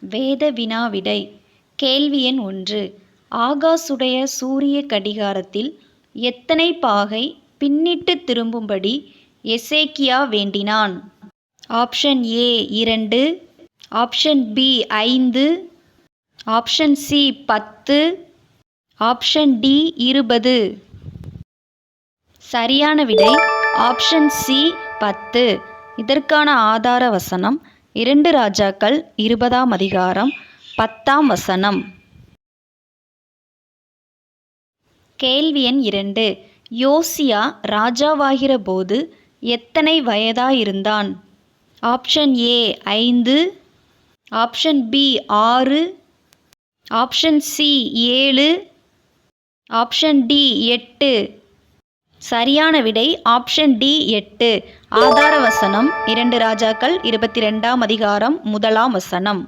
வேத வினா விடை. கேள்வி எண் 1. ஆகாசுடைய சூரிய கடிகாரத்தில் எத்தனை பாகை பின்னிட்டு திரும்பும்படி எசேக்கியா வேண்டினான்? Option A 2, option B 5, option C 10, option D 20. சரியான விடை ஆப்ஷன் சி 10. இதற்கான ஆதார வசனம் 2 ராஜாக்கள் 20ஆம் அதிகாரம் 10ஆம் வசனம். கேள்வி எண் 2. யோசியா ராஜாவாகிற போது எத்தனை வயதாயிருந்தான்? Option A 5, option B 6, option C 7, option D 8. சரியான விடை ஆப்ஷன் டி 8. ஆதார வசனம் 2 ராஜாக்கள் 22ஆம் அதிகாரம் 1ஆம் வசனம்.